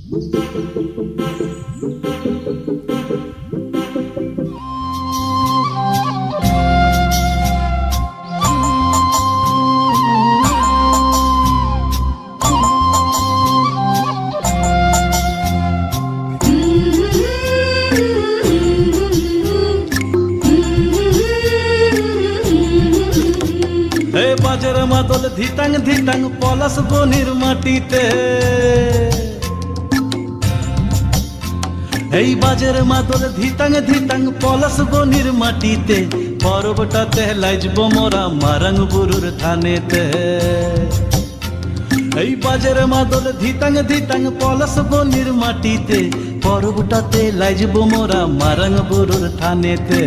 বাজের মাদল ধিটাং ধিটাং পলাশ বনির মাটিতে, এই বাজের মাদল ধিটাং ধিটাং পলাশ বনির মাটিতে, পরবটাতে লাইজব মোরা মারাং বুরুর থানেতে। এই বাজের মাদল ধিটাং ধিটাং পলাশ বনির মাটিতে, পরবটাতে লাইজব মোরা মারাং বুরুর থানেতে।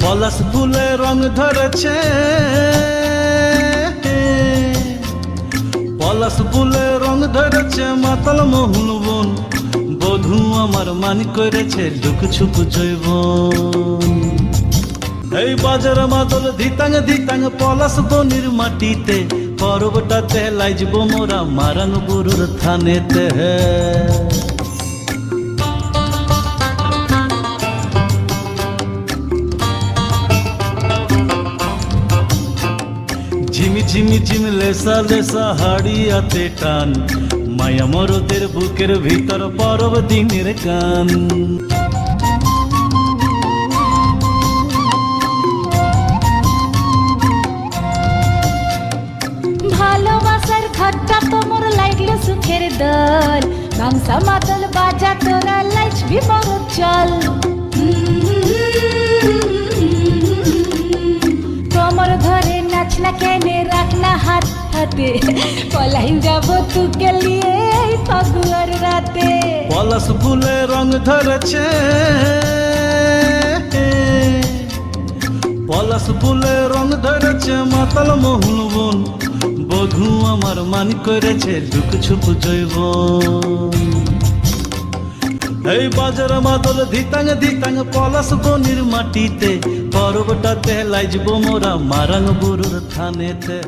পলাশ ফুলে রং ধরেছে, পলাশ ফুলে রং ধরেছে মাতাল মোহন বন, বধূ আমার মান করেছে লুক ছুপ জৈবন। এই বাজার মাদল ধিতাং ধিতাং পলাশ বনির মাটিতে, পরবটাতে লাইজব মোরা মারাং বুরুর থানেতে। ঝিমি ঝিমি ঝিম লেসা লেসা হাড়িয়াতে টান, মায়া মরদের বুকের ভিতর পরব দিনের গান। ভালোবাসার ঘরটা তোমার লাগলো সুখের দল, গামসা মাদল বাজা তোরা লাইচবি মর চল। তোমার ধরে নাচনা কেনে রাখনা হাত হাতে, পলাই যাব তুকে লিয়ে ফাগুয়ার রাতে। পলাশ ফুলে রং ধরেছে, পলাশ ফুলে রং ধরেছে মাতাল মোহন বন, বধূ আমার মান করেছে লুক ছুপ জৈবন। এই বাজার মাদল ধিতাং ধিতাং পলাশ বনির মাটিতে, পরবটাতে লাইজব মোরা মারাং বুরুর থানেতে।